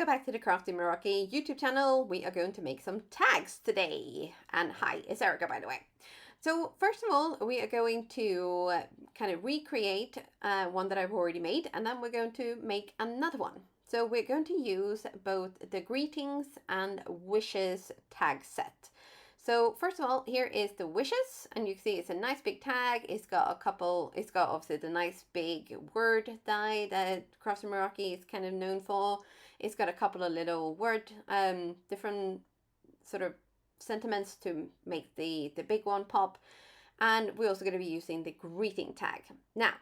welcome back to the Crafty Meraki YouTube channel. We are going to make some tags today. And hi, it's Erica, by the way. So first of all, we are going to kind of recreate one that I've already made, and then we're going to make another one. So we're going to use both the greetings and wishes tag set. So first of all, here is the wishes, and you can see it's a nice big tag. It's got obviously the nice big word die that Crafty Meraki is kind of known for. It's got a couple of little word, different sort of sentiments to make the big one pop. And we're also going to be using the greeting tag. Now,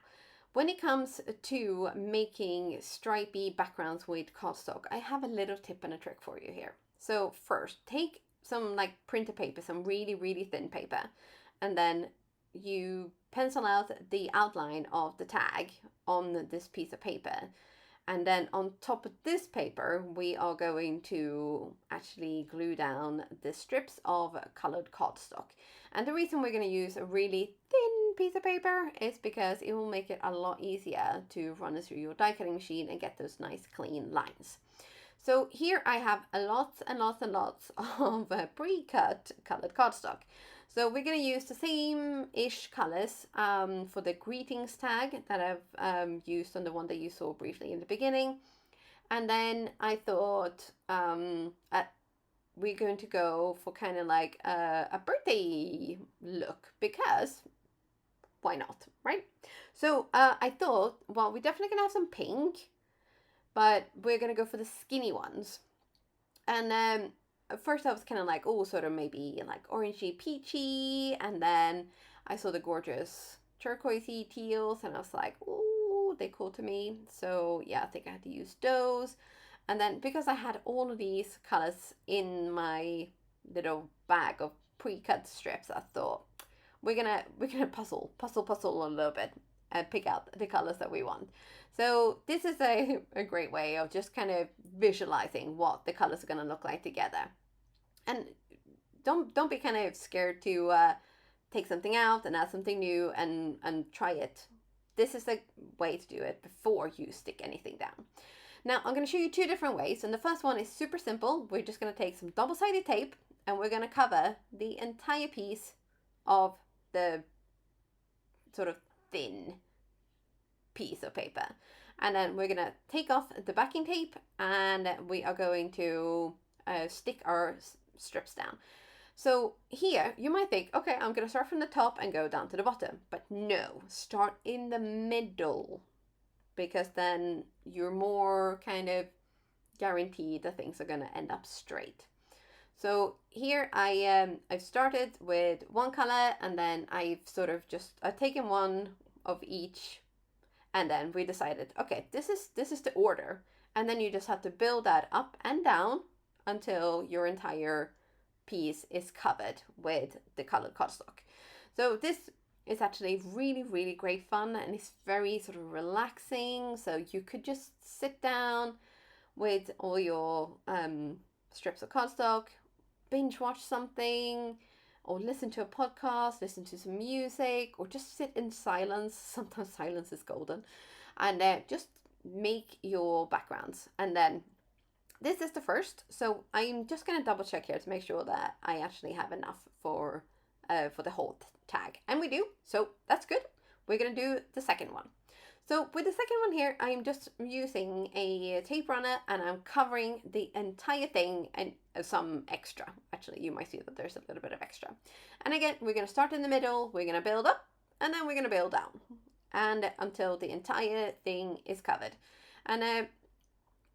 when it comes to making stripy backgrounds with cardstock, I have a little tip and a trick for you here. So first, take some like printer paper, some really thin paper, and then you pencil out the outline of the tag on this piece of paper. And then on top of this paper, we are going to actually glue down the strips of colored cardstock. And the reason we're going to use a really thin piece of paper is because it will make it a lot easier to run it through your die cutting machine and get those nice clean lines. So here I have lots of pre-cut colored cardstock. So we're going to use the same-ish colors for the greetings tag that I've used on the one that you saw briefly in the beginning. And then I thought we're going to go for kind of like a birthday look, because why not, right? So I thought, well, we're definitely going to have some pink, but we're going to go for the skinny ones. And at first I was kind of like, oh, sort of maybe like orangey peachy. And then I saw the gorgeous turquoisey teals and I was like, oh, they call to me. So yeah, I think I had to use those. And then because I had all of these colors in my little bag of pre-cut strips, I thought we're gonna puzzle a little bit and pick out the colors that we want. So this is a great way of just kind of visualizing what the colors are going to look like together. And don't be kind of scared to take something out and add something new and try it. This is the way to do it before you stick anything down. Now I'm going to show you two different ways, and the first one is super simple. We're just going to take some double-sided tape and we're going to cover the entire piece of the sort of thin piece of paper, and then we're gonna take off the backing tape and we are going to stick our strips down. So here you might think, okay, I'm gonna start from the top and go down to the bottom, but no, start in the middle, because then you're more kind of guaranteed that things are gonna end up straight. So here I've started with one color, and then I've taken one of each. And then we decided, okay, this is the order. And then you just have to build that up and down until your entire piece is covered with the colored cardstock. So this is actually really great fun, and it's very sort of relaxing. So you could just sit down with all your strips of cardstock, binge watch something, or listen to a podcast, listen to some music, or just sit in silence. Sometimes silence is golden. And just make your backgrounds. And then this is the first. So I'm just going to double check here to make sure that I actually have enough for the whole tag. And we do. So that's good. We're going to do the second one. So with the second one here, I'm just using a tape runner and I'm covering the entire thing and some extra. Actually, you might see that there's a little bit of extra. And again, we're going to start in the middle, we're going to build up, and then we're going to build down. And until the entire thing is covered. And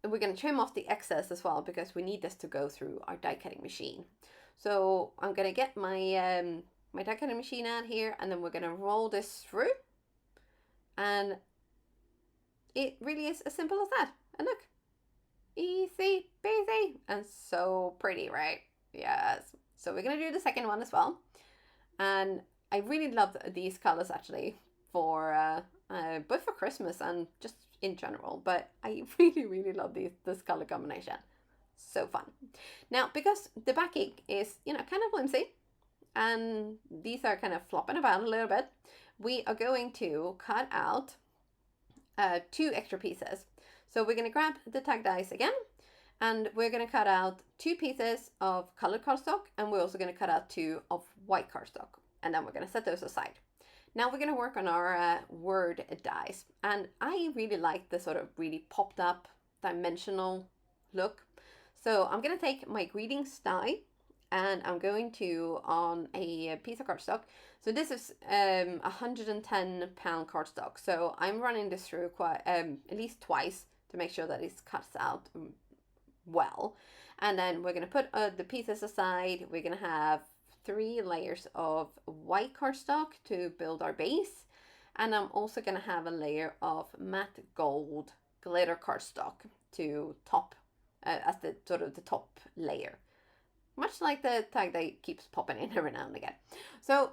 we're going to trim off the excess as well, because we need this to go through our die cutting machine. So I'm going to get my, my die cutting machine out here, and then we're going to roll this through. And it really is as simple as that. And look, easy peasy, and so pretty, right? Yes. So we're going to do the second one as well. And I really love these colors actually for both for Christmas and just in general. But I really love this color combination. So fun. Now, because the backing is, kind of flimsy, and these are kind of flopping about a little bit, we are going to cut out 2 extra pieces. So we're going to grab the tag dies again, And we're going to cut out 2 pieces of colored cardstock, and we're also going to cut out 2 of white cardstock. And then we're going to set those aside. Now we're going to work on our word dies. And I really like the sort of really popped up dimensional look. So I'm going to take my greetings die, and I'm going to, on a piece of cardstock. So this is 110-pound cardstock. So I'm running this through quite at least twice to make sure that it cuts out well. And then we're going to put the pieces aside. We're going to have 3 layers of white cardstock to build our base. And I'm also going to have a layer of matte gold glitter cardstock to top as the sort of the top layer. Much like the tag that keeps popping in every now and again. So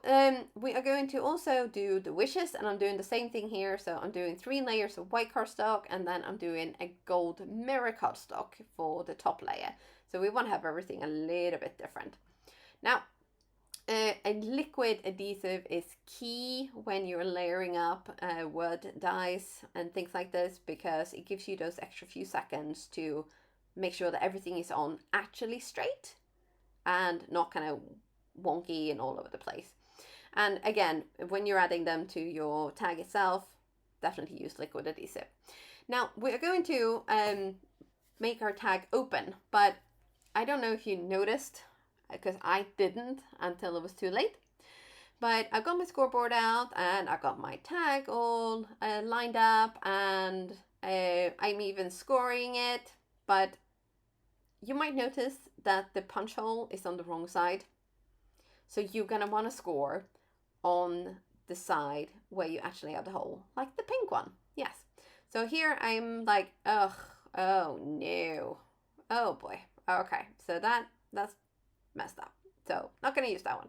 we are going to also do the wishes, and I'm doing the same thing here. So I'm doing 3 layers of white cardstock, and then I'm doing a gold mirror cardstock for the top layer. So we want to have everything a little bit different. Now, a liquid adhesive is key when you're layering up wood dies and things like this, because it gives you those extra few seconds to make sure that everything is on actually straight and not kind of wonky and all over the place. And again, when you're adding them to your tag itself, definitely use liquid adhesive. Now we're going to make our tag open, but I don't know if you noticed, because I didn't until it was too late. But I've got my scoreboard out, and I've got my tag all lined up, and I'm even scoring it. But you might notice that the punch hole is on the wrong side. So you're going to want to score on the side where you actually have the hole, like the pink one. Yes. So here I'm like, ugh, oh no. Oh boy. Okay. So that's messed up. So not going to use that one.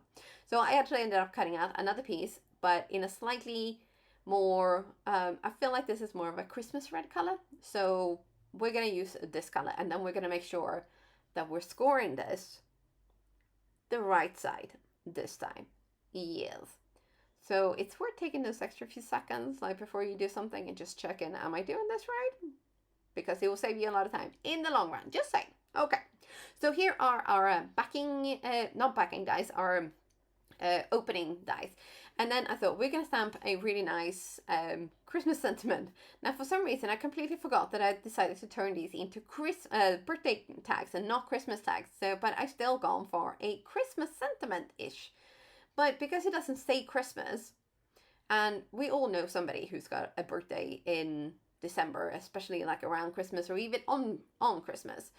So I actually ended up cutting out another piece, but in a slightly more, I feel like this is more of a Christmas red color. So we're going to use this color, and then we're going to make sure that we're scoring this the right side this time. Yes. So it's worth taking those extra few seconds, like before you do something, and just checking, am I doing this right? Because it will save you a lot of time in the long run. Just saying. Okay. So here are our not backing dies, our opening dies. And then I thought we're going to stamp a really nice Christmas sentiment. Now, for some reason, I completely forgot that I decided to turn these into birthday tags and not Christmas tags. So, but I still gone for a Christmas sentiment-ish. But because it doesn't say Christmas, and we all know somebody who's got a birthday in December, especially like around Christmas or even on Christmas.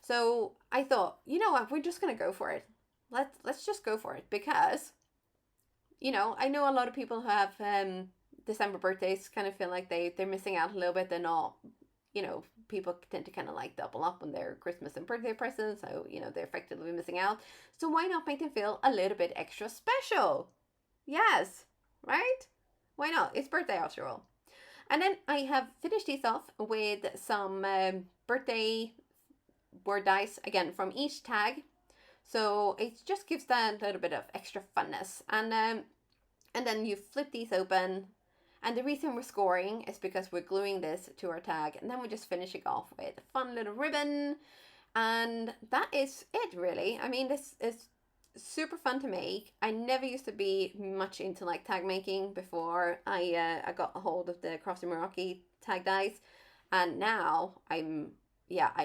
So I thought, you know what, we're just going to go for it. Let's just go for it, because you know, I know a lot of people who have December birthdays kind of feel like they're missing out a little bit. They're not, you know, people tend to kind of like double up on their Christmas and birthday presents. So, you know, they're effectively missing out. So why not make them feel a little bit extra special? Yes, right? Why not? It's birthday after all. And then I have finished these off with some birthday word dice, again, from each tag. So it just gives that little bit of extra funness. And then you flip these open. And the reason we're scoring is because we're gluing this to our tag. And then we're just finishing off with a fun little ribbon. And that is it, really. I mean, this is super fun to make. I never used to be much into like tag making before I got a hold of the Crafty Meraki tag dies. And now I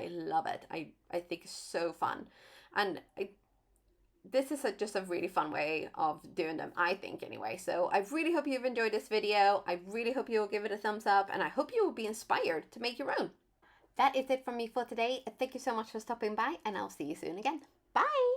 love it. I think it's so fun. And this is just a really fun way of doing them, I think, anyway. So I really hope you've enjoyed this video. I really hope you'll give it a thumbs up, and I hope you will be inspired to make your own. That is it from me for today. Thank you so much for stopping by, and I'll see you soon again. Bye!